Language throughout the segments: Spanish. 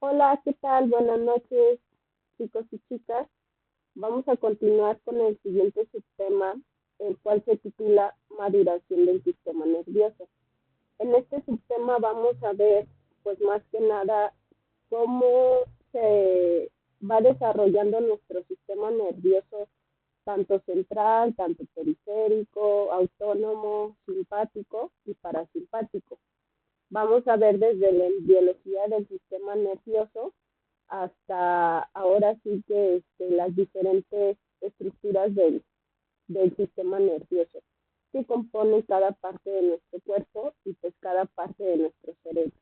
Hola, ¿qué tal? Buenas noches, chicos y chicas. Vamos a continuar con el siguiente subtema, el cual se titula Maduración del sistema nervioso. En este subtema vamos a ver, pues más que nada, cómo se va desarrollando nuestro sistema nervioso, tanto central, tanto periférico, autónomo, simpático y parasimpático. Vamos a ver desde la biología del sistema nervioso hasta ahora sí que las diferentes estructuras del sistema nervioso que componen cada parte de nuestro cuerpo y pues cada parte de nuestro cerebro.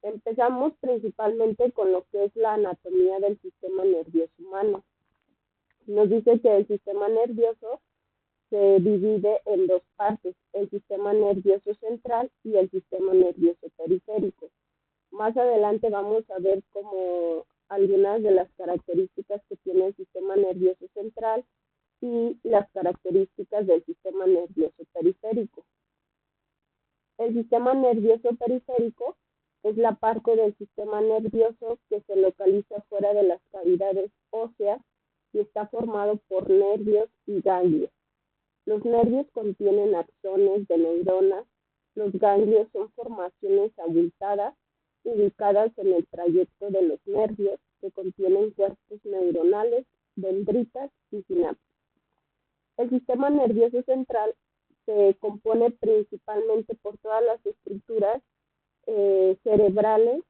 Empezamos principalmente con lo que es la anatomía del sistema nervioso humano. Nos dice que el sistema nervioso se divide en dos partes, el sistema nervioso central y el sistema nervioso periférico. Más adelante vamos a ver como algunas de las características que tiene el sistema nervioso central y las características del sistema nervioso periférico. El sistema nervioso periférico es la parte del sistema nervioso que se localiza fuera de las cavidades óseas y está formado por nervios y ganglios. Los nervios contienen axones de neuronas. Los ganglios son formaciones abultadas ubicadas en el trayecto de los nervios que contienen cuerpos neuronales, dendritas y sinapsis. El sistema nervioso central se compone principalmente por todas las estructuras cerebrales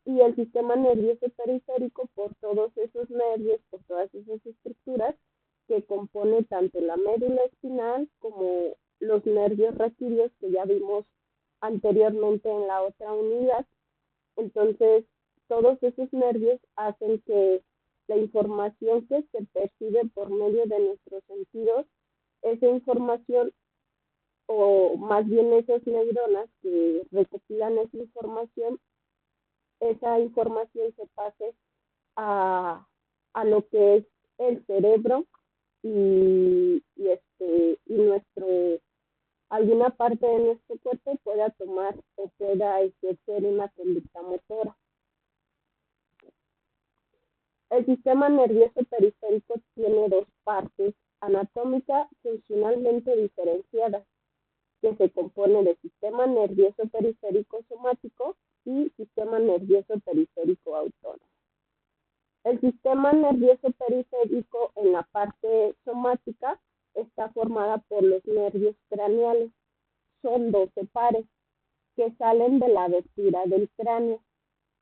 y el sistema nervioso periférico por todos esos nervios, por todas esas estructuras que compone tanto la médula espinal como los nervios raquídeos que ya vimos anteriormente en la otra unidad. Entonces, todos esos nervios hacen que la información que se percibe por medio de nuestros sentidos, esa información o más bien esas neuronas que recopilan esa información se pase a lo que es el cerebro y nuestro alguna parte de nuestro cuerpo pueda tomar o pueda ejercer una conducta motora. El sistema nervioso periférico tiene dos partes anatómica funcionalmente diferenciadas, que se compone de sistema nervioso periférico somático y sistema nervioso periférico autónomo. El sistema nervioso periférico en la parte somática está formada por los nervios craneales. Son 12 pares que salen de la abertura del cráneo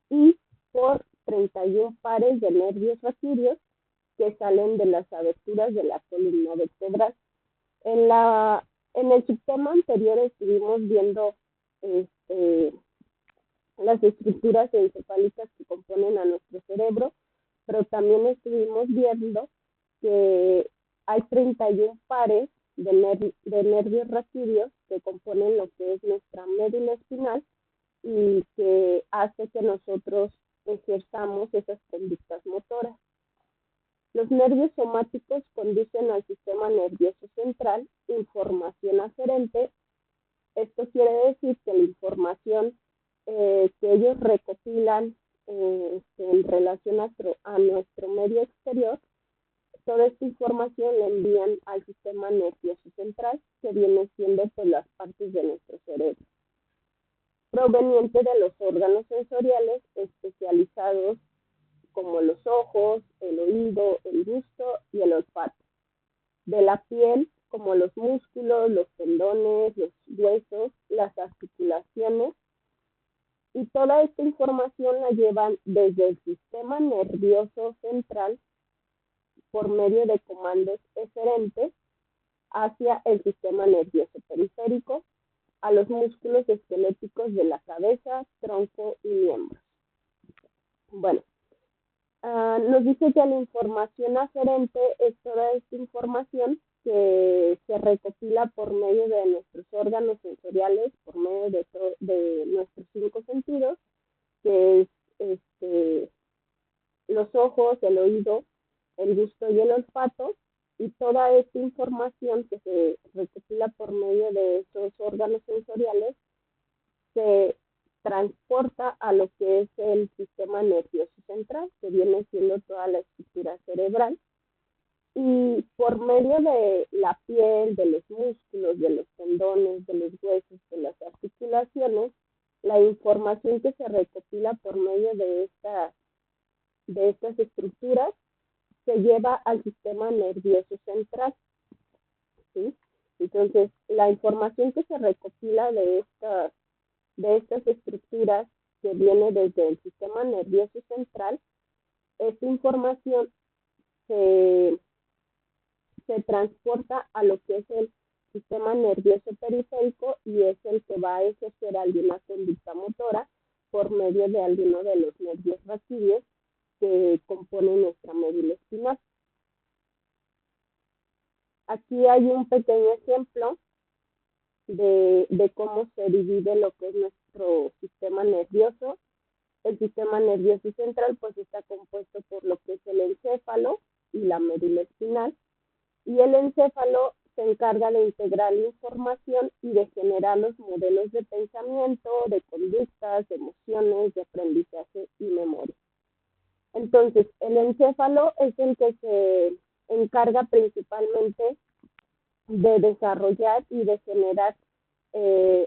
y por 31 pares de nervios raquídeos que salen de las aberturas de la columna vertebral. En el subtema anterior estuvimos viendo las estructuras encefálicas que componen a nuestro cerebro, pero también estuvimos viendo que hay 31 pares de nervios raquídeos que componen lo que es nuestra médula espinal y que hace que nosotros ejerzamos esas conductas motoras. Los nervios somáticos conducen al sistema nervioso central información aferente. Esto quiere decir que la información que ellos recopilan en relación a nuestro medio exterior, toda esta información la envían al sistema nervioso central, que viene siendo pues, las partes de nuestro cerebro, proveniente de los órganos sensoriales especializados como los ojos, el oído, el gusto y el olfato. De la piel, como los músculos, los tendones, los huesos, las articulaciones, y toda esta información la llevan desde el sistema nervioso central por medio de comandos eferentes hacia el sistema nervioso periférico, a los músculos esqueléticos de la cabeza, tronco y miembros. Bueno, nos dice que la información aferente es toda esta información que se recopila por medio de nuestros órganos sensoriales, por medio de nuestros 5 sentidos, que es los ojos, el oído, el gusto y el olfato, y toda esta información que se recopila por medio de esos órganos sensoriales se transporta a lo que es el sistema nervioso central, que viene siendo toda la estructura cerebral, y por medio de la piel, de los músculos, de los tendones, de los huesos, de las articulaciones, la información que se recopila por medio de estas estructuras se lleva al sistema nervioso central, ¿sí? Entonces, la información que se recopila de estas estructuras que viene desde el sistema nervioso central, esa información se transporta a lo que es el sistema nervioso periférico y es el que va a ejercer alguna conducta motora por medio de alguno de los nervios raquídeos que componen nuestra médula espinal. Aquí hay un pequeño ejemplo de cómo se divide lo que es nuestro sistema nervioso. El sistema nervioso central pues está compuesto por lo que es el encéfalo y la médula espinal, y el encéfalo se encarga de integrar la información y de generar los modelos de pensamiento, de conductas, de emociones, de aprendizaje y memoria. Entonces, el encéfalo es el que se encarga principalmente de desarrollar y de generar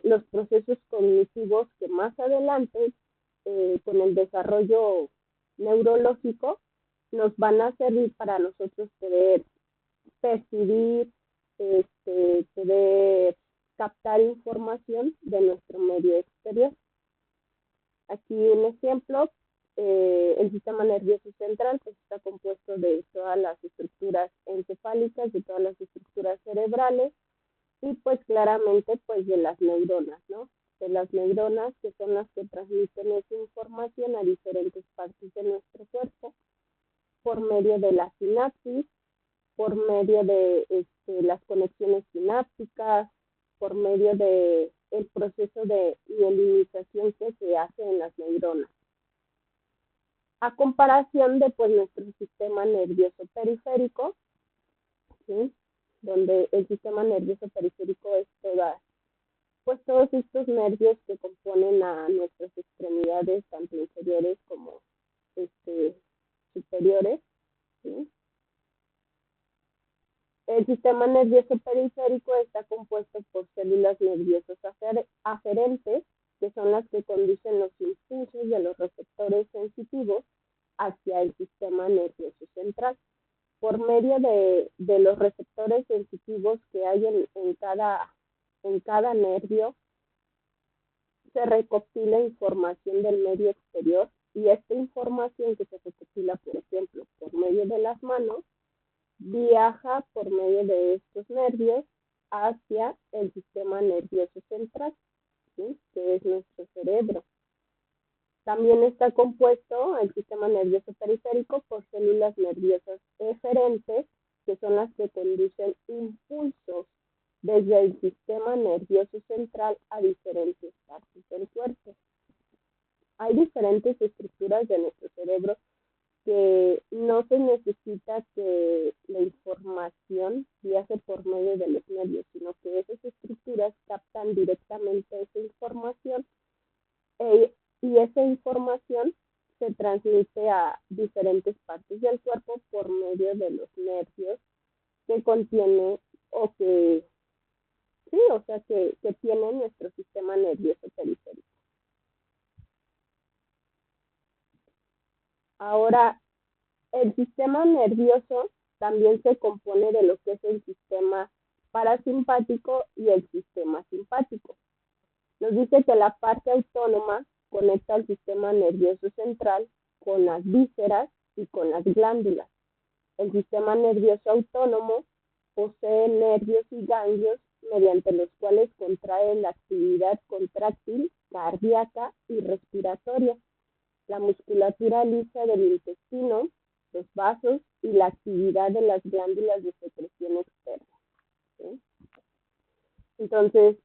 los procesos cognitivos que más adelante, con el desarrollo neurológico, nos van a servir para nosotros poder percibir, poder captar información de nuestro medio exterior. Aquí un ejemplo, el sistema nervioso central pues está compuesto de todas las estructuras encefálicas, de todas las estructuras cerebrales y pues claramente pues de las neuronas, ¿no? De las neuronas que son las que transmiten esa información a diferentes partes de nuestro cuerpo por medio de la sinapsis, por medio de las conexiones sinápticas, por medio de el proceso de mielinización que se hace en las neuronas. A comparación de pues nuestro sistema nervioso periférico, ¿sí? Donde el sistema nervioso periférico es todos estos nervios que componen a nuestras extremidades, tanto inferiores como superiores, ¿sí? El sistema nervioso periférico está compuesto por células nerviosas aferentes, que son las que conducen los impulsos de los receptores sensitivos hacia el sistema nervioso central. Por medio de los receptores sensitivos que hay en cada nervio, se recopila información del medio exterior y esta información que se recopila, por ejemplo, por medio de las manos, viaja por medio de estos nervios hacia el sistema nervioso central, ¿sí? Que es nuestro cerebro. También está compuesto el sistema nervioso periférico por células nerviosas eferentes, que son las que conducen impulsos desde el sistema nervioso central a diferentes partes del cuerpo. Hay diferentes estructuras de nuestro cerebro que no se necesita que la información viaje por medio de los nervios, sino que esas estructuras captan directamente esa información y esa información se transmite a diferentes partes del cuerpo por medio de los nervios que contiene que tiene nuestro sistema nervioso periférico. Ahora, el sistema nervioso también se compone de lo que es el sistema parasimpático y el sistema simpático. Nos dice que la parte autónoma conecta al sistema nervioso central con las vísceras y con las glándulas. El sistema nervioso autónomo posee nervios y ganglios mediante los cuales contrae la actividad contráctil, cardíaca y respiratoria, la musculatura lisa del intestino, los vasos y la actividad de las glándulas de secreción externa, ¿sí? Entonces,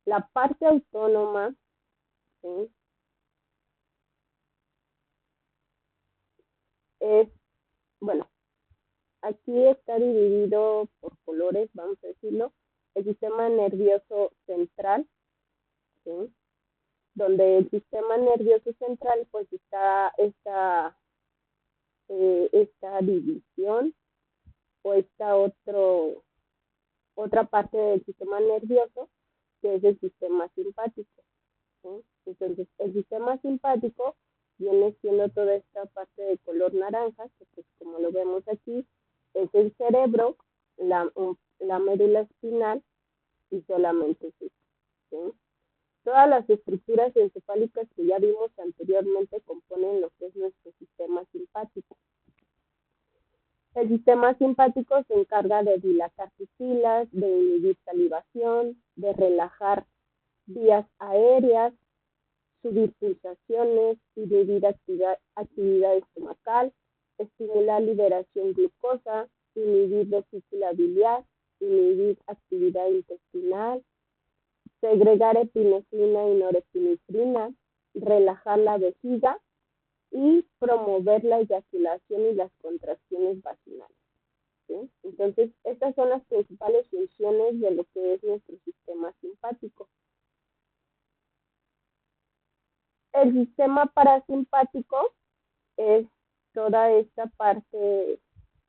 la parte autónoma, ¿sí? Aquí está dividido por colores, vamos a decirlo, el sistema nervioso central, ¿sí? donde el sistema nervioso central pues está esta división o otra parte del sistema nervioso que es el sistema simpático, ¿sí? Entonces el sistema simpático viene siendo toda esta parte de color naranja, que pues como lo vemos aquí, es el cerebro, la médula espinal y solamente eso, ¿sí? Todas las estructuras encefálicas que ya vimos anteriormente componen lo que es nuestro sistema simpático. El sistema simpático se encarga de dilatar pupilas, de inhibir salivación, de relajar vías aéreas, subir pulsaciones, inhibir actividad estomacal, estimular liberación glucosa, inhibir vesícula biliar, inhibir actividad intestinal, segregar epinefrina y norepinefrina, relajar la vejiga y promover la eyaculación y las contracciones vaginales, ¿sí? Entonces, estas son las principales funciones de lo que es nuestro sistema simpático. El sistema parasimpático es toda esta parte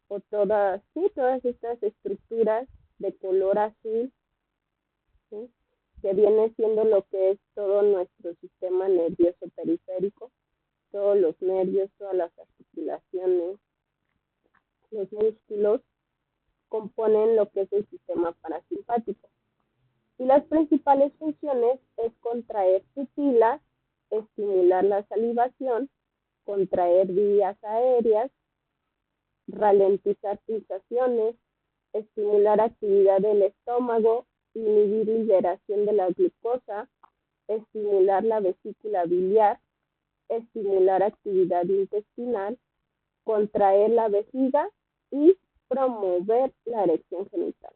o todas estas estructuras de color azul, ¿sí? Que viene siendo lo que es todo nuestro sistema nervioso periférico, todos los nervios, todas las articulaciones, los músculos, componen lo que es el sistema parasimpático. Y las principales funciones es contraer pupilas, estimular la salivación, contraer vías aéreas, ralentizar pulsaciones, estimular actividad del estómago, inhibir liberación de la glucosa, estimular la vesícula biliar, estimular actividad intestinal, contraer la vejiga y promover la erección genital,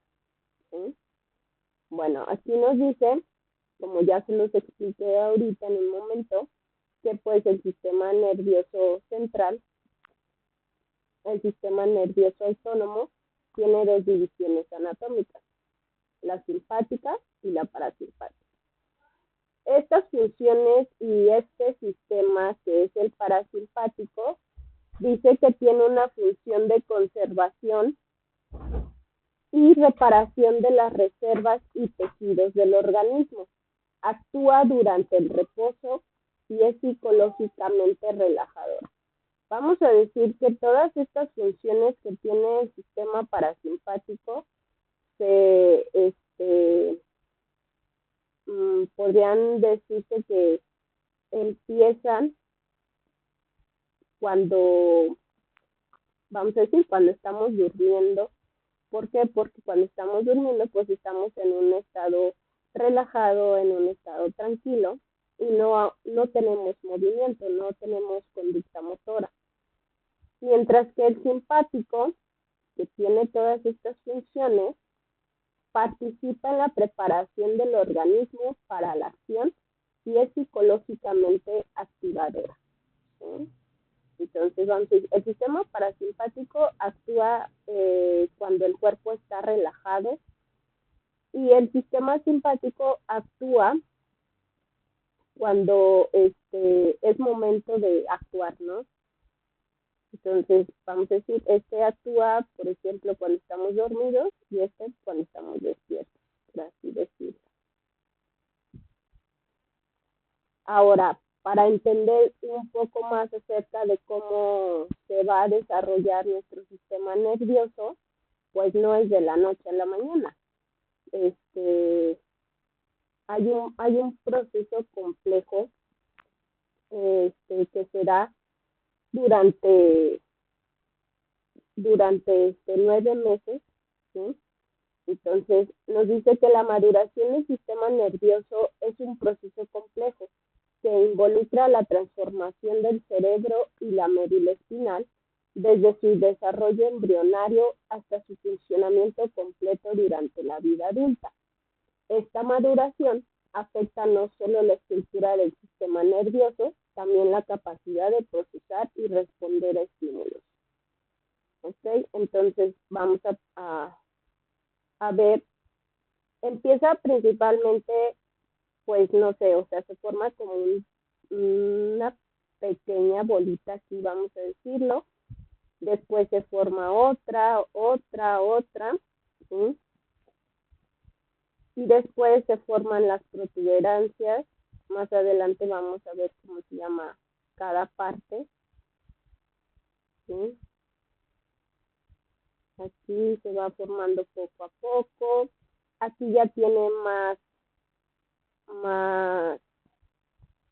¿sí? Bueno, aquí nos dice, como ya se los expliqué ahorita en un momento, que pues el sistema nervioso central, el sistema nervioso autónomo, tiene dos divisiones anatómicas, la simpática y la parasimpática. Estas funciones y este sistema que es el parasimpático dice que tiene una función de conservación y reparación de las reservas y tejidos del organismo. Actúa durante el reposo y es psicológicamente relajador. Vamos a decir que todas estas funciones que tiene el sistema parasimpático podrían decirse que empiezan cuando estamos durmiendo. ¿Por qué? Porque cuando estamos durmiendo, pues estamos en un estado relajado, en un estado tranquilo y no tenemos movimiento, no tenemos conducta motora. Mientras que el simpático, que tiene todas estas funciones, participa en la preparación del organismo para la acción y es psicológicamente activadora, ¿sí? Entonces, el sistema parasimpático actúa cuando el cuerpo está relajado y el sistema simpático actúa cuando es momento de actuar, ¿no? Entonces, vamos a decir, actúa, por ejemplo, cuando estamos dormidos y cuando estamos despiertos, por así decirlo. Ahora, para entender un poco más acerca de cómo se va a desarrollar nuestro sistema nervioso, pues no es de la noche a la mañana. Hay un proceso complejo que se da durante 9 meses, ¿sí? Entonces, nos dice que la maduración del sistema nervioso es un proceso complejo que involucra la transformación del cerebro y la médula espinal desde su desarrollo embrionario hasta su funcionamiento completo durante la vida adulta. Esta maduración afecta no solo la estructura del sistema nervioso, también la capacidad de procesar y responder a estímulos. ¿Ok? Entonces, vamos a ver, empieza principalmente pues no sé, o sea, se forma como una pequeña bolita, así vamos a decirlo. Después se forma otra, ¿sí? Y después se forman las protuberancias. Más adelante vamos a ver cómo se llama cada parte, ¿sí? Aquí se va formando poco a poco. Aquí ya tiene más,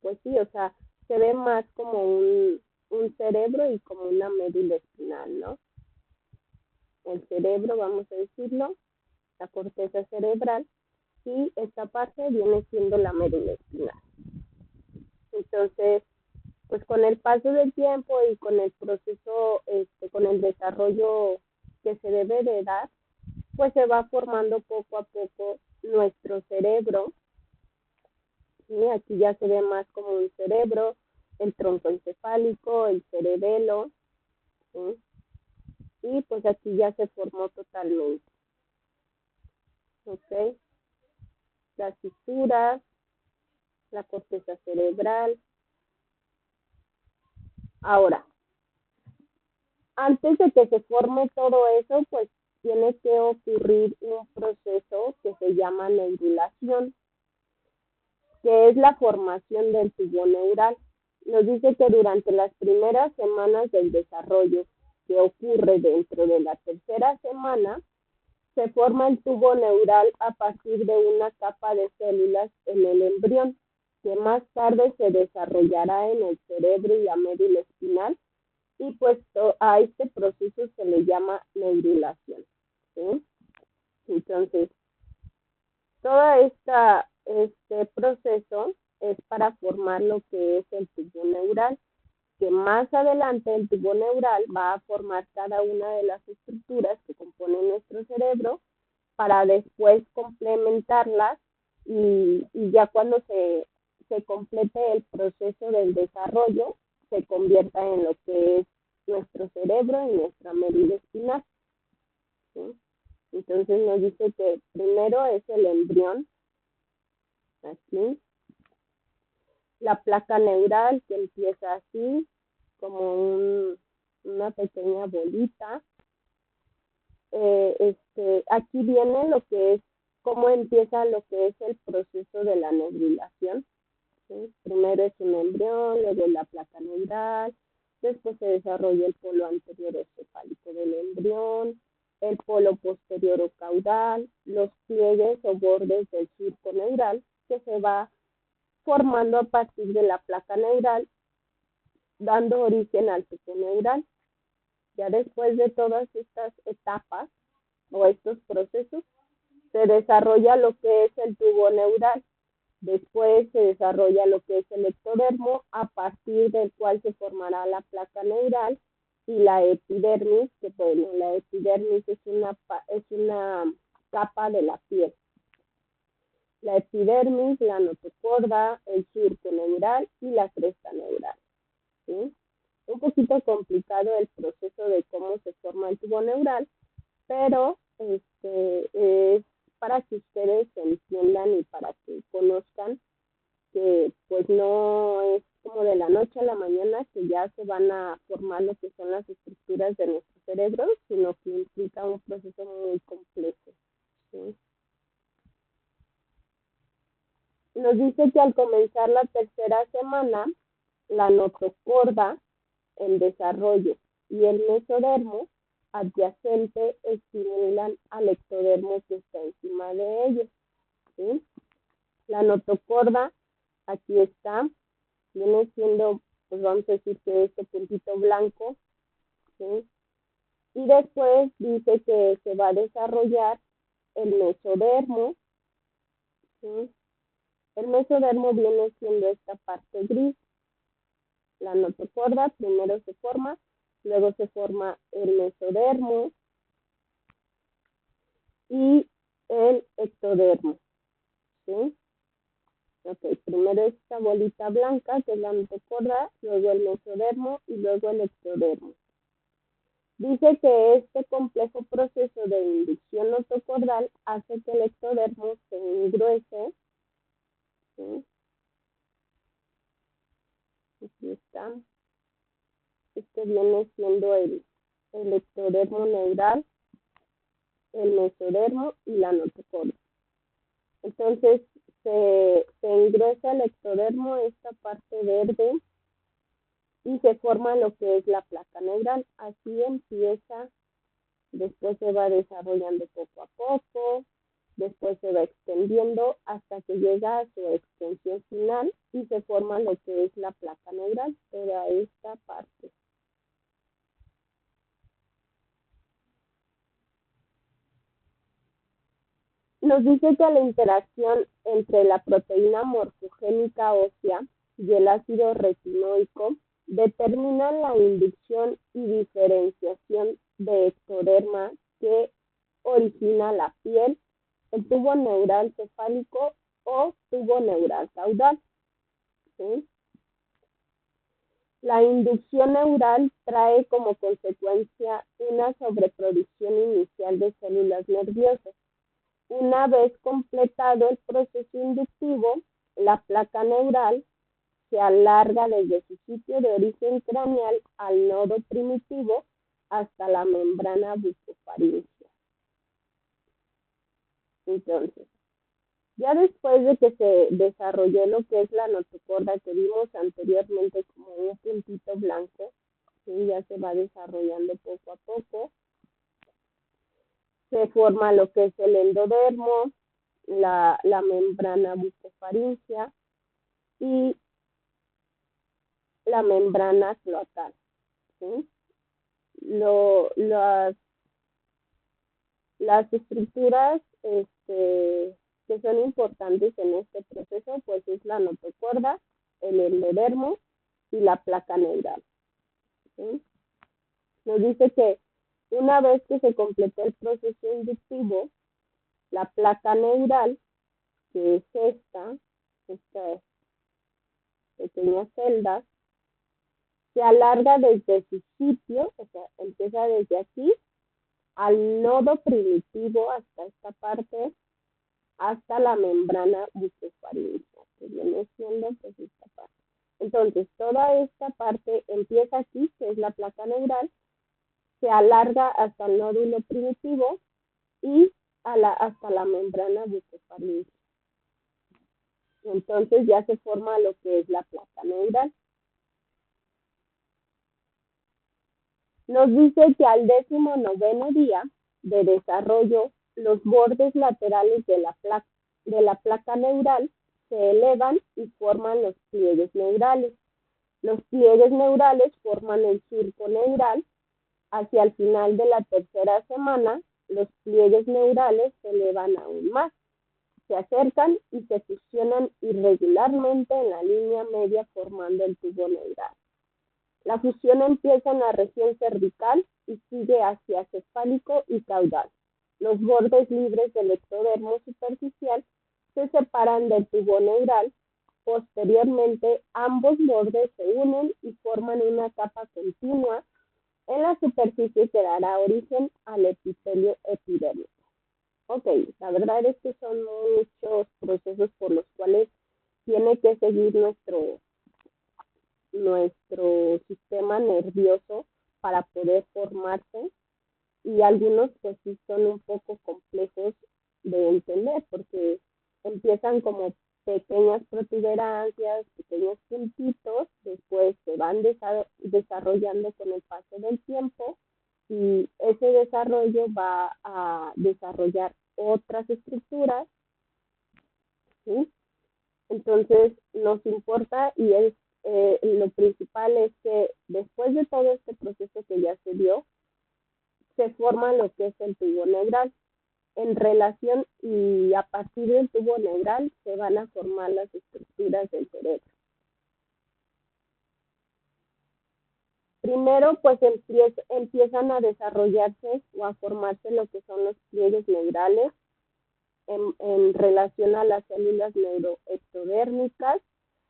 pues sí, o sea, se ve más como un cerebro y como una médula espinal, ¿no? El cerebro, vamos a decirlo, la corteza cerebral, y esta parte viene siendo la médula espinal. Entonces, pues con el paso del tiempo y con el proceso, con el desarrollo que se debe de dar, pues se va formando poco a poco nuestro cerebro. ¿Sí? Aquí ya se ve más como un cerebro, el tronco encefálico, el cerebelo, ¿sí? Y pues aquí ya se formó totalmente. ¿Ok? Las fisuras, la corteza cerebral. Ahora, antes de que se forme todo eso, pues tiene que ocurrir un proceso que se llama neurulación, que es la formación del tubo neural. Nos dice que durante las primeras semanas del desarrollo, que ocurre dentro de la tercera semana, se forma el tubo neural a partir de una capa de células en el embrión, que más tarde se desarrollará en el cerebro y la médula espinal, y pues a este proceso se le llama neurulación, ¿sí? Entonces, todo este proceso es para formar lo que es el tubo neural, que más adelante el tubo neural va a formar cada una de las estructuras que componen nuestro cerebro para después complementarlas y ya cuando se complete el proceso del desarrollo, se convierta en lo que es nuestro cerebro y nuestra médula espinal, ¿sí? Entonces nos dice que primero es el embrión, aquí, la placa neural que empieza así, como una pequeña bolita. Aquí viene lo que es, cómo empieza lo que es el proceso de la neurulación, ¿sí? Primero es un embrión, luego la placa neural, después se desarrolla el polo anterior encefálico del embrión, el polo posterior o caudal, los pliegues o bordes del surco neural, que se va formando a partir de la placa neural, dando origen al tubo neural. Ya después de todas estas etapas o estos procesos, se desarrolla lo que es el tubo neural. Después se desarrolla lo que es el ectodermo, a partir del cual se formará la placa neural y la epidermis, que bueno, la epidermis es una capa de la piel. La epidermis, la notocorda, el surco neural y la cresta neural, ¿sí? Un poquito complicado el proceso de cómo se forma el tubo neural, pero es para que ustedes entiendan y para que conozcan que pues no es como de la noche a la mañana que ya se van a formar lo que son las estructuras de nuestro cerebro, sino que implica un proceso muy complejo, ¿sí? Nos dice que al comenzar la tercera semana, la notocorda en desarrollo y el mesodermo adyacente estimulan al ectodermo que está encima de ellos, ¿sí? La notocorda, aquí está, viene siendo, pues vamos a decir que este puntito blanco, ¿sí? Y después dice que se va a desarrollar el mesodermo, ¿sí? El mesodermo viene siendo esta parte gris. La notocorda primero se forma, luego se forma el mesodermo y el ectodermo, ¿sí? Ok, primero esta bolita blanca que es la notocorda, luego el mesodermo y luego el ectodermo. Dice que este complejo proceso de inducción notocordal hace que el ectodermo se engruese ¿sí? Aquí está. Este viene siendo el ectodermo neural, el mesodermo y la notocorda. Entonces se engresa el ectodermo, esta parte verde, y se forma lo que es la placa neural. Así empieza, después se va desarrollando poco a poco, después se va extendiendo hasta que llega a su extensión final y se forma lo que es la placa neural, toda esta parte. Nos dice que la interacción entre la proteína morfogénica ósea y el ácido retinoico determina la inducción y diferenciación de ectoderma que origina la piel, el tubo neural cefálico o tubo neural caudal. ¿Sí? La inducción neural trae como consecuencia una sobreproducción inicial de células nerviosas. Una vez completado el proceso inductivo, la placa neural se alarga desde su sitio de origen craneal al nodo primitivo hasta la membrana bucofaríngea. Entonces, ya después de que se desarrolló lo que es la notocorda que vimos anteriormente como un puntito blanco, ¿sí? Ya se va desarrollando poco a poco. Se forma lo que es el endodermo, la membrana bucofaríngea y la membrana cloacal. ¿Sí? Las estructuras que son importantes en este proceso, pues es la notocorda, el endodermo y la placa neural. ¿Sí? Nos dice que una vez que se completó el proceso inductivo, la placa neural, que es estas pequeñas celdas, se alarga desde su sitio, o sea, empieza desde aquí al nodo primitivo hasta esta parte, hasta la membrana bucofaríngea, que viene siendo pues esta parte. Entonces, toda esta parte empieza aquí, que es la placa neural, se alarga hasta el nódulo primitivo y hasta la membrana bucofaríngea. Entonces ya se forma lo que es la placa neural. Nos dice que al 19º día de desarrollo, los bordes laterales de la placa neural se elevan y forman los pliegues neurales. Los pliegues neurales forman el surco neural. Hacia el final de la tercera semana, los pliegues neurales se elevan aún más. Se acercan y se fusionan irregularmente en la línea media formando el tubo neural. La fusión empieza en la región cervical y sigue hacia cefálico y caudal. Los bordes libres del ectodermo superficial se separan del tubo neural. Posteriormente, ambos bordes se unen y forman una capa continua en la superficie que dará origen al epitelio epidérmico. Ok, la verdad es que son muchos procesos por los cuales tiene que seguir nuestro sistema nervioso para poder formarse, y algunos pues sí son un poco complejos de entender porque empiezan como pequeñas protuberancias, pequeños puntitos, después se van desarrollando con el paso del tiempo y ese desarrollo va a desarrollar otras estructuras, ¿sí? Entonces nos importa y lo principal es que después de todo este proceso que ya se dio, se forma lo que es el tubo neural. En relación y a partir del tubo neural se van a formar las estructuras del cerebro. Primero, pues empiezan a desarrollarse o a formarse lo que son los pliegues neurales en relación a las células neuroectodérmicas.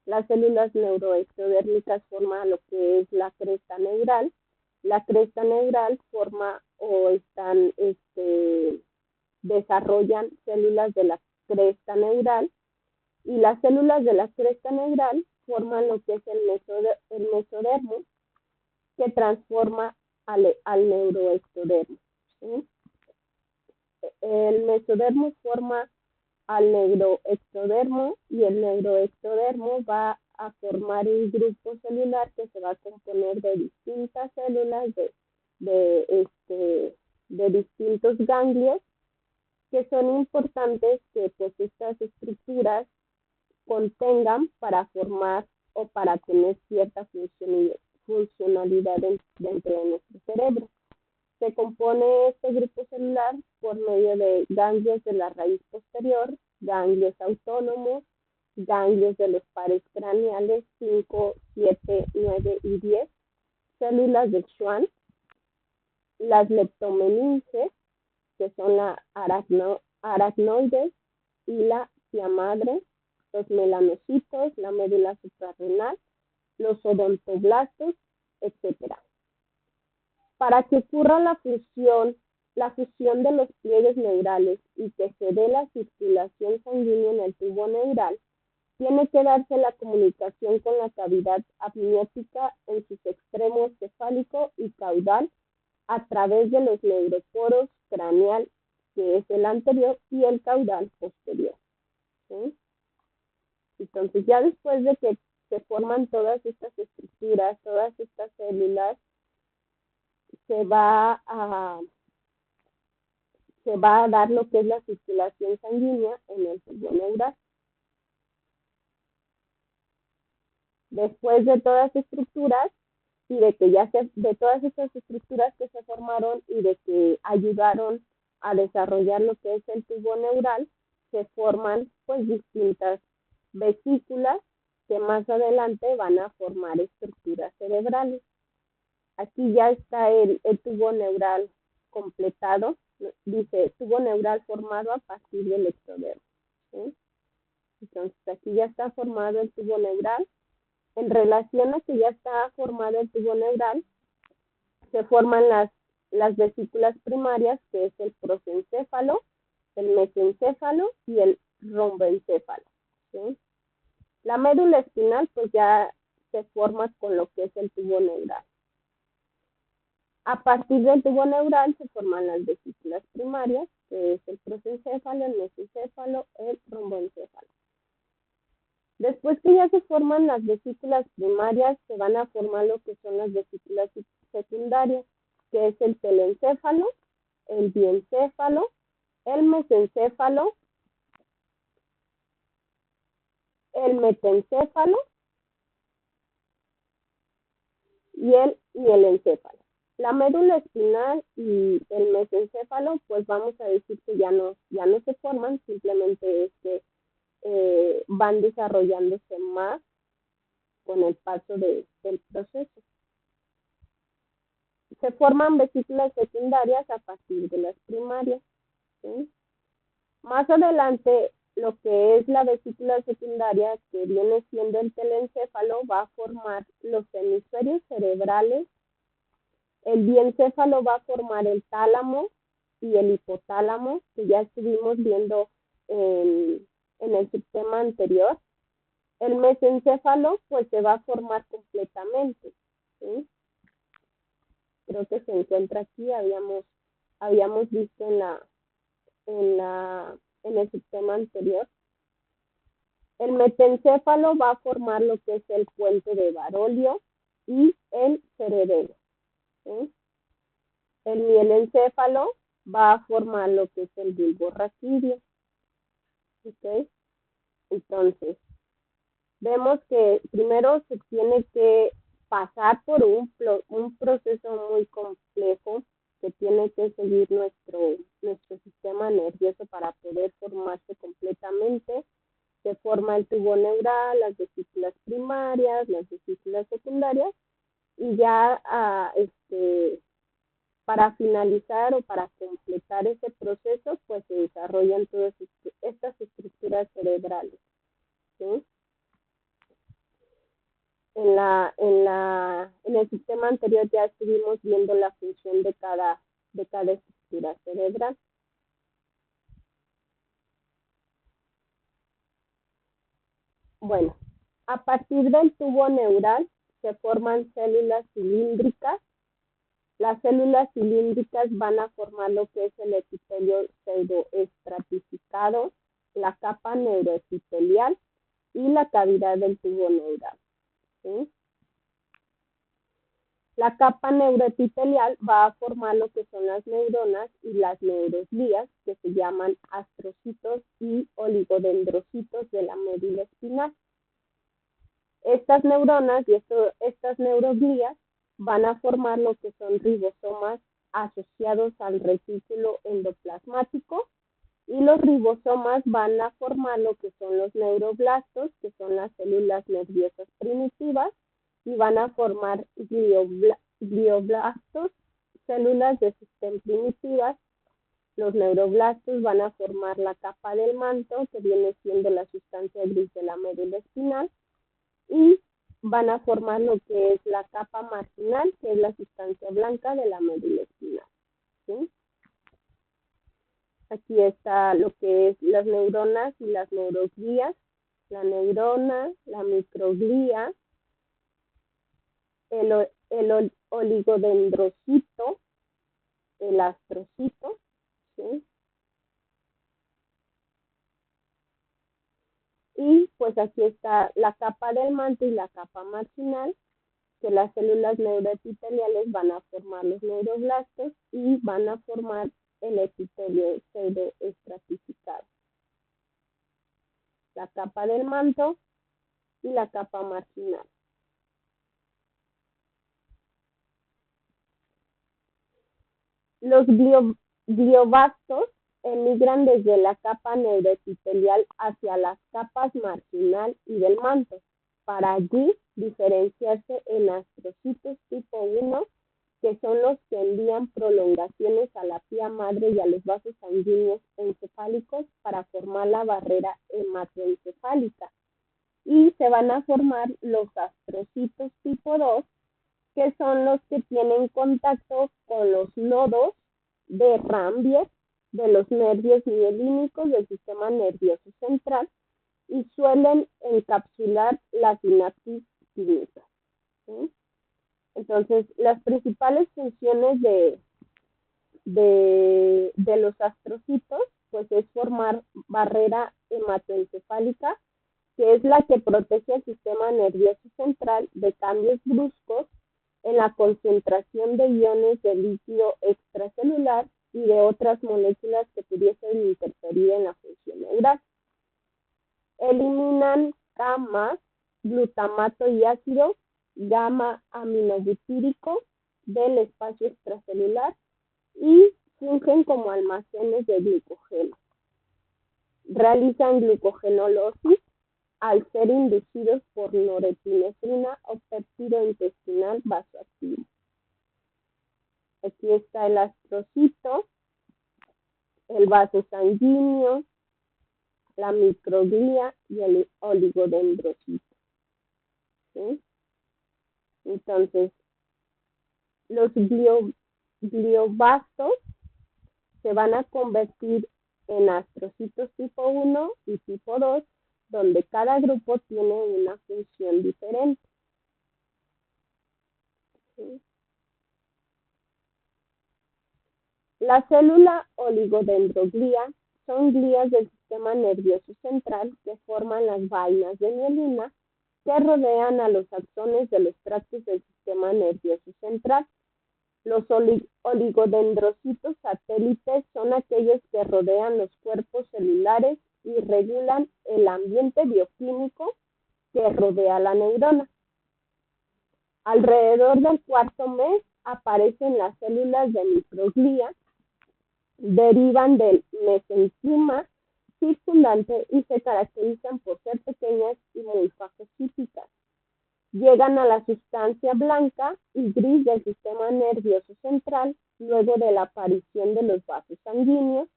Las células neuroectodérmicas forman lo que es la cresta neural. La cresta neural forma o desarrollan células de la cresta neural Y las células de la cresta neural forman lo que es el mesodermo, que transforma al neuroectodermo. ¿Sí? El mesodermo forma al neuroectodermo y el neuroectodermo va a formar un grupo celular que se va a componer de distintas células de distintos ganglios, que son importantes que pues estas estructuras contengan para formar o para tener cierta funcionalidad dentro de nuestro cerebro. Se compone este grupo celular por medio de ganglios de la raíz posterior, ganglios autónomos, ganglios de los pares craneales 5, 7, 9 y 10, células de Schwann, las leptomeninges, que son la aracnoides y la tía madre, los melanocitos, la médula suprarrenal, los odontoblastos, etc. Para que ocurra la fusión de los pliegues neurales y que se dé la circulación sanguínea en el tubo neural, tiene que darse la comunicación con la cavidad amniótica en sus extremos cefálico y caudal a través de los neuroporos craneal, que es el anterior, y el caudal posterior. ¿Sí? Entonces, ya después de que se forman todas estas estructuras, todas estas células, se va a dar lo que es la circulación sanguínea en el tubo neural. Después de todas las estructuras y de que de todas estas estructuras que se formaron y de que ayudaron a desarrollar lo que es el tubo neural, se forman pues distintas vesículas que más adelante van a formar estructuras cerebrales. Aquí ya está el tubo neural completado, dice tubo neural formado a partir del ectodermo. ¿Sí? Entonces aquí ya está formado el tubo neural. En relación a que ya está formado el tubo neural, se forman las vesículas primarias, que es el prosencéfalo, el mesencéfalo y el romboencéfalo. ¿Sí? La médula espinal pues ya se forma con lo que es el tubo neural. A partir del tubo neural se forman las vesículas primarias, que es el prosencéfalo, el mesencéfalo, el romboencéfalo. Después que ya se forman las vesículas primarias, se van a formar lo que son las vesículas secundarias, que es el telencéfalo, el diencéfalo, el mesencéfalo, el metencéfalo y el mielencéfalo. La médula espinal y el mesencéfalo, pues vamos a decir que ya no se forman, simplemente es que van desarrollándose más con el paso del proceso. Se forman vesículas secundarias a partir de las primarias. ¿Sí? Más adelante, lo que es la vesícula secundaria, que viene siendo el telencéfalo, va a formar los hemisferios cerebrales. El diencéfalo va a formar el tálamo y el hipotálamo, que ya estuvimos viendo en el sistema anterior. El mesencéfalo pues se va a formar completamente. ¿Sí? Creo que se encuentra aquí, habíamos visto en el sistema anterior. El metencéfalo va a formar lo que es el puente de Barolio y el cerebelo. ¿Sí? El mielencéfalo va a formar lo que es el bulbo raquídeo. ¿Okay? Entonces, vemos que primero se tiene que pasar por un proceso muy complejo que tiene que seguir nuestro sistema nervioso para poder formarse completamente. Se forma el tubo neural, las vesículas primarias, las vesículas secundarias, y ya para finalizar o para completar ese proceso, pues se desarrollan todas estas estructuras cerebrales. ¿Sí? En el sistema anterior ya estuvimos viendo la función de cada estructura cerebral. Bueno, a partir del tubo neural se forman células cilíndricas. Las células cilíndricas van a formar lo que es el epitelio pseudoestratificado, la capa neuroepitelial y la cavidad del tubo neural. ¿Sí? La capa neuroepitelial va a formar lo que son las neuronas y las neuroglías, que se llaman astrocitos y oligodendrocitos de la médula espinal. Estas neuronas y estas neuroglías van a formar lo que son ribosomas asociados al retículo endoplasmático, y los ribosomas van a formar lo que son los neuroblastos, que son las células nerviosas primitivas, y van a formar glioblastos, células de sistema primitivas. Los neuroblastos van a formar la capa del manto, que viene siendo la sustancia gris de la médula espinal, y van a formar lo que es la capa marginal, que es la sustancia blanca de la médula espinal. ¿Sí? Aquí está lo que es las neuronas y las neuroglías, la neurona, la microglía, el oligodendrocito, el astrocito, ¿sí? Y pues aquí está la capa del manto y la capa marginal, que las células neuroepiteliales van a formar los neuroblastos y van a formar el epitelio pseudoestratificado. La capa del manto y la capa marginal. Los gliobastos emigran desde la capa neuroepitelial hacia las capas marginal y del manto, para allí diferenciarse en astrocitos tipo 1, que son los que envían prolongaciones a la pía madre y a los vasos sanguíneos encefálicos para formar la barrera hematoencefálica. Y se van a formar los astrocitos tipo 2, que son los que tienen contacto con los nodos de Ranvier de los nervios mielínicos del sistema nervioso central y suelen encapsular la sinapsis química. ¿Sí? Entonces, las principales funciones de los astrocitos, pues es formar barrera hematoencefálica, que es la que protege al sistema nervioso central de cambios bruscos en la concentración de iones de líquido extracelular y de otras moléculas que pudiesen interferir en la función neural. Eliminan gamma, glutamato y ácido gamma aminobutírico del espacio extracelular y fungen como almacenes de glucógeno. Realizan glucogenólisis al ser inducidos por norepinefrina o péptido intestinal vasoactivo. Aquí está el astrocito, el vaso sanguíneo, la microglía y el oligodendrocito. ¿Sí? Entonces, los gliobastos se van a convertir en astrocitos tipo 1 y tipo 2, donde cada grupo tiene una función diferente. ¿Sí? La célula oligodendroglía son glías del sistema nervioso central que forman las vainas de mielina que rodean a los axones de los tractos del sistema nervioso central. Los oligodendrocitos satélites son aquellos que rodean los cuerpos celulares y regulan el ambiente bioquímico que rodea la neurona. Alrededor del cuarto mes aparecen las células de microglía, derivan del mesenquima circundante y se caracterizan por ser pequeñas y muy fagocíticas. Llegan a la sustancia blanca y gris del sistema nervioso central luego de la aparición de los vasos sanguíneos.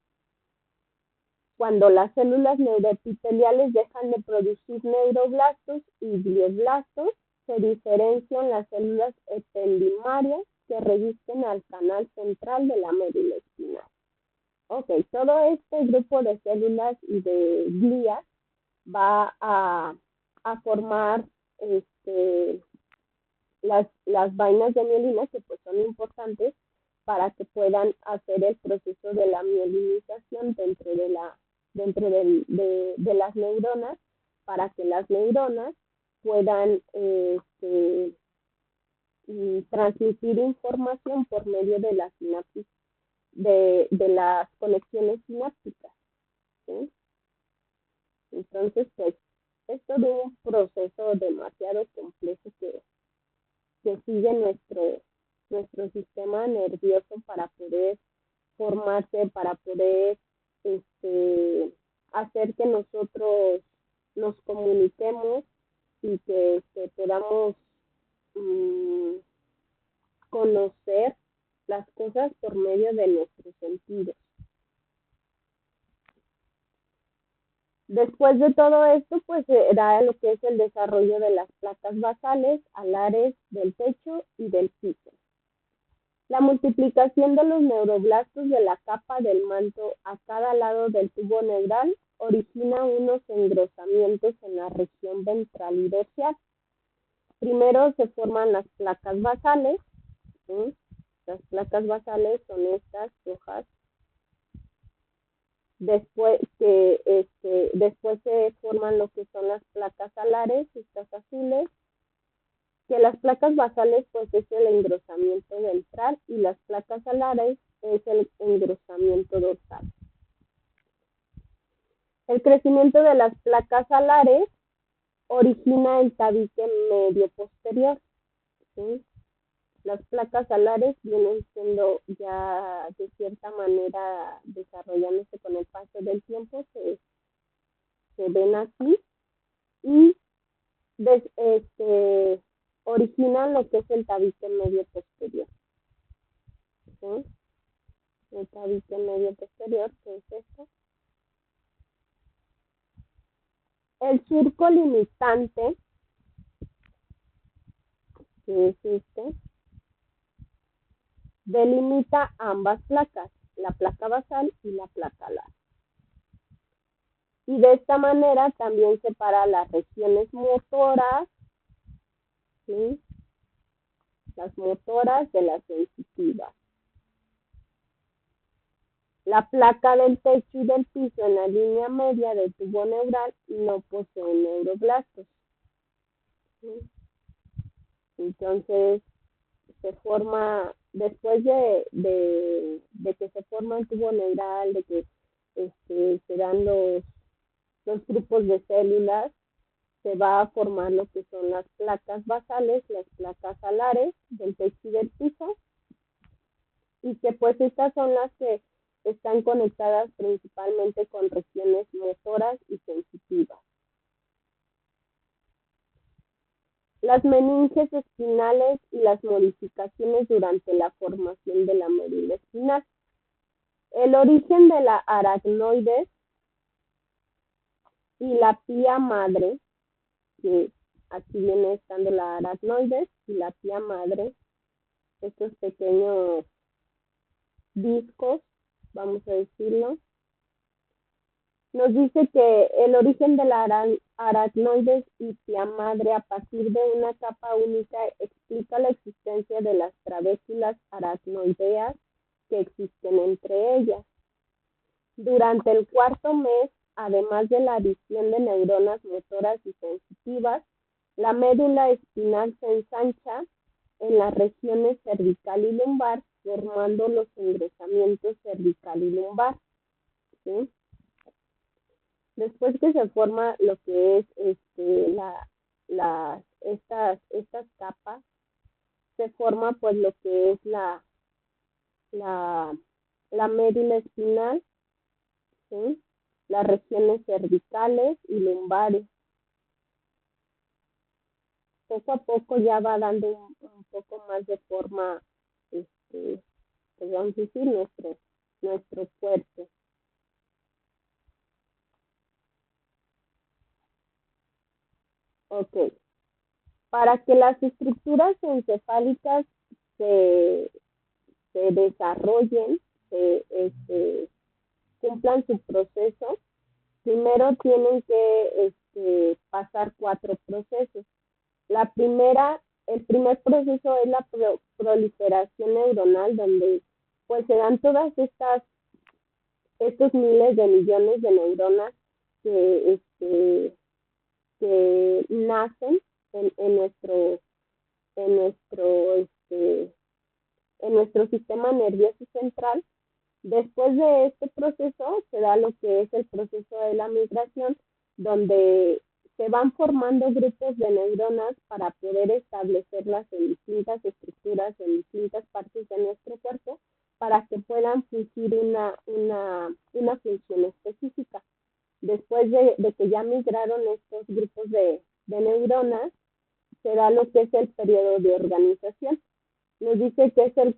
Cuando las células neuroepiteliales dejan de producir neuroblastos y glioblastos, se diferencian las células ependimarias que revisten al canal central de la médula espinal. Ok, todo este grupo de células y de glías va a a formar las vainas de mielina, que pues son importantes para que puedan hacer el proceso de la mielinización dentro de las neuronas, para que las neuronas puedan transmitir información por medio de las sinapsis, de las conexiones sinápticas, ¿sí? Entonces, pues, es todo un proceso demasiado complejo que sigue nuestro sistema nervioso para poder formarse, para poder hacer que nosotros nos comuniquemos y que podamos conocer las cosas por medio de nuestros sentidos. Después de todo esto, pues da lo que es el desarrollo de las placas basales, alares del pecho y del piso. La multiplicación de los neuroblastos de la capa del manto a cada lado del tubo neural origina unos engrosamientos en la región ventral y dorsal. Primero se forman las placas basales, ¿sí? Las placas basales son estas rojas. Después se forman lo que son las placas alares, estas azules, que las placas basales pues es el engrosamiento ventral y las placas alares es el engrosamiento dorsal. El crecimiento de las placas alares origina el tabique medio posterior, ¿sí? Las placas alares vienen siendo ya de cierta manera desarrollándose con el paso del tiempo, se ven así y originan lo que es el tabique medio posterior, ¿sí? El tabique medio posterior, que es esto. El surco limitante, que es este, delimita ambas placas, la placa basal y la placa alar. Y de esta manera también separa las regiones motoras, ¿sí? Las motoras de las sensitivas. La placa del techo y del piso en la línea media del tubo neural no posee neuroblastos, ¿sí? Entonces, se forma, después de que se forma el tubo neural, de que se dan los grupos de células, se va a formar lo que son las placas basales, las placas alares del techo y del piso, y que pues estas son las que están conectadas principalmente con regiones motoras y sensitivas. Las meninges espinales y las modificaciones durante la formación de la médula espinal. El origen de la aracnoides y la pía madre, que aquí viene estando la aracnoides y la pía madre, estos pequeños discos, vamos a decirlo, nos dice que el origen de la aracnoides y pía madre a partir de una capa única explica la existencia de las trabéculas aracnoideas que existen entre ellas. Durante el cuarto mes, además de la adición de neuronas motoras y sensitivas, la médula espinal se ensancha en las regiones cervical y lumbar, formando los engrosamientos cervical y lumbar, ¿sí? Después que se forma lo que es estas capas, se forma pues lo que es la médula espinal, ¿sí? Las regiones cervicales y lumbares. Poco a poco ya va dando un poco más de forma, pues vamos a decir, nuestro cuerpo. Ok. Para que las estructuras encefálicas se desarrollen, cumplan su proceso, primero tienen que pasar 4 procesos. El primer proceso es la proliferación neuronal, donde pues se dan todas estos miles de millones de neuronas que nacen en nuestro en nuestro en nuestro sistema nervioso central. Después de este proceso se da lo que es el proceso de la migración, donde se van formando grupos de neuronas para poder establecerlas en distintas estructuras, en distintas partes de nuestro cuerpo, para que puedan fungir una función específica. Después de que ya migraron estos grupos de neuronas, se da lo que es el periodo de organización. Nos dice que es el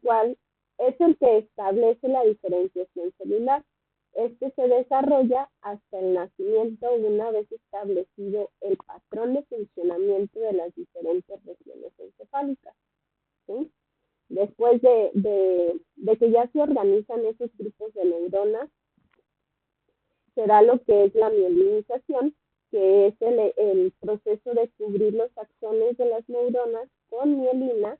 que establece la diferenciación celular. Este se desarrolla hasta el nacimiento una vez establecido el patrón de funcionamiento de las diferentes regiones encefálicas. ¿Sí? Después de que ya se organizan esos grupos de neuronas, se da lo que es la mielinización, que es el proceso de cubrir los axones de las neuronas con mielina,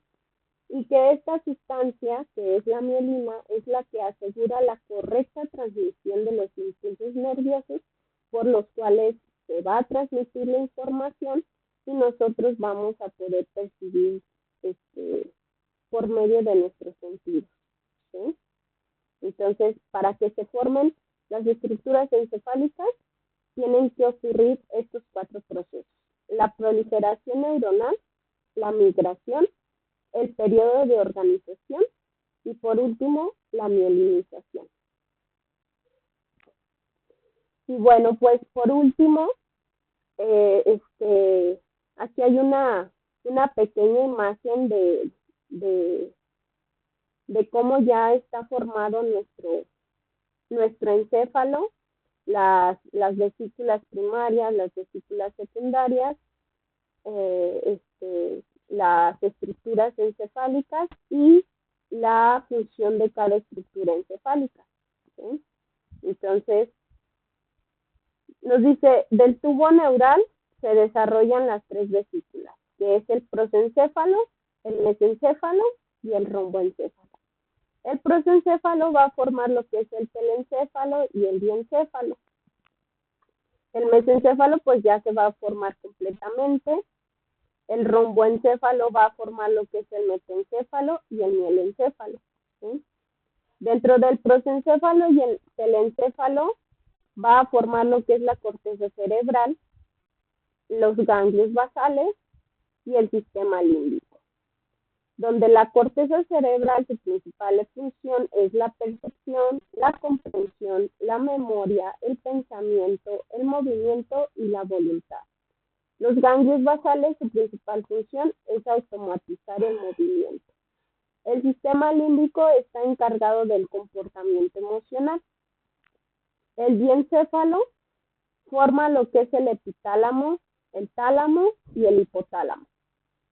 y que esta sustancia, que es la mielina, es la que asegura la correcta transmisión de los impulsos nerviosos por los cuales se va a transmitir la información y nosotros vamos a poder percibir por medio de nuestros sentidos. ¿Sí? Entonces, para que se formen las estructuras encefálicas, tienen que ocurrir estos 4 procesos: la proliferación neuronal, la migración, el periodo de organización y por último la mielinización. Y bueno, pues por último, aquí hay una pequeña imagen de cómo ya está formado nuestro encéfalo, las vesículas primarias, las vesículas secundarias, las estructuras encefálicas y la función de cada estructura encefálica. ¿Sí? Entonces, nos dice, del tubo neural se desarrollan las 3 vesículas, que es el prosencéfalo, el mesencéfalo y el romboencéfalo. El prosencéfalo va a formar lo que es el telencéfalo y el diencéfalo. El mesencéfalo pues ya se va a formar completamente. El romboencéfalo va a formar lo que es el metencéfalo y el mielencéfalo. ¿Sí? Dentro del prosencéfalo y el telencéfalo va a formar lo que es la corteza cerebral, los ganglios basales y el sistema límbico, donde la corteza cerebral, su principal función es la percepción, la comprensión, la memoria, el pensamiento, el movimiento y la voluntad. Los ganglios basales, su principal función es automatizar el movimiento. El sistema límbico está encargado del comportamiento emocional. El diencéfalo forma lo que es el epitálamo, el tálamo y el hipotálamo.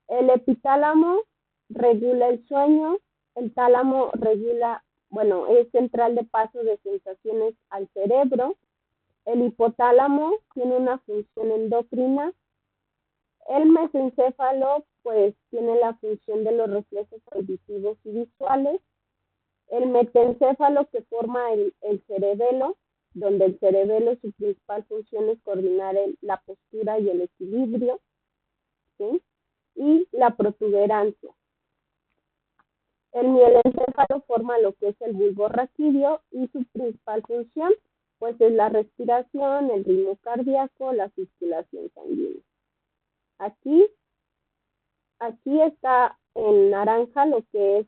El epitálamo regula el sueño, el tálamo es central de paso de sensaciones al cerebro, el hipotálamo tiene una función endocrina, el mesencéfalo pues tiene la función de los reflejos auditivos y visuales, el metencéfalo que forma el cerebelo, donde el cerebelo su principal función es coordinar la postura y el equilibrio, ¿sí? Y la protuberancia. El mielencéfalo forma lo que es el bulbo raquídeo y su principal función pues es la respiración, el ritmo cardíaco, la circulación sanguínea. Aquí está en naranja lo que es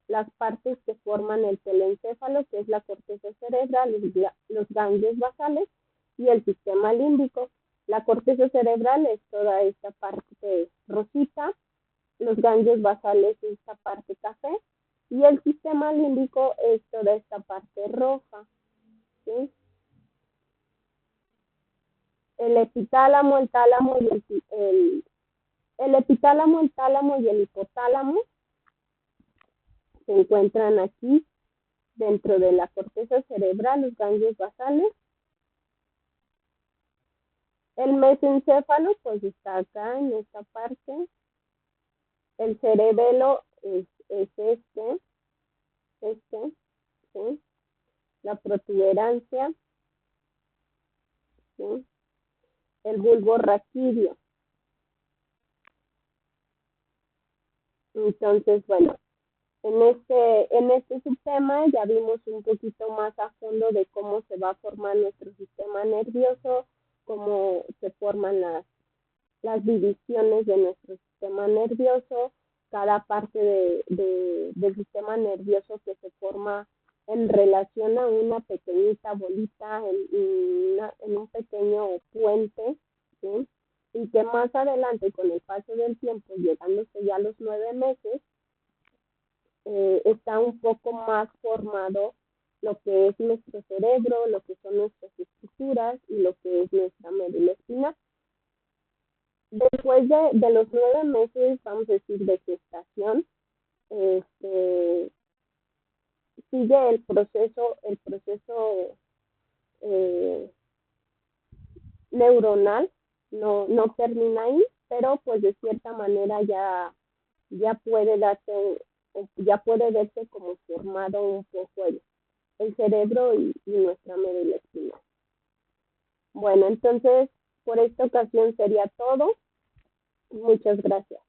las partes que forman el telencéfalo, que es la corteza cerebral, los ganglios basales y el sistema límbico. La corteza cerebral es toda esta parte rosita, los ganglios basales es esta parte café y el sistema límbico es toda esta parte roja. ¿Sí? El epitálamo, el tálamo y el epitálamo, el tálamo y el hipotálamo se encuentran aquí dentro de la corteza cerebral, los ganglios basales. El mesencéfalo pues está acá en esta parte. El cerebelo es este, ¿sí? La protuberancia, ¿sí? El bulbo raquídeo. Entonces, bueno, en este subtema ya vimos un poquito más a fondo de cómo se va a formar nuestro sistema nervioso, cómo se forman las divisiones de nuestro sistema nervioso, cada parte del sistema nervioso que se forma en relación a una pequeñita bolita, en un pequeño puente, ¿sí? Y que más adelante, con el paso del tiempo, llegándose ya a los 9 meses, está un poco más formado lo que es nuestro cerebro, lo que son nuestras estructuras y lo que es nuestra médula espinal. Después de los 9 meses, vamos a decir, de gestación, sigue el proceso neuronal, no termina ahí, pero pues de cierta manera ya puede verse como formado un poco el cerebro y nuestra médula espinal. Bueno, entonces por esta ocasión sería todo. Muchas gracias.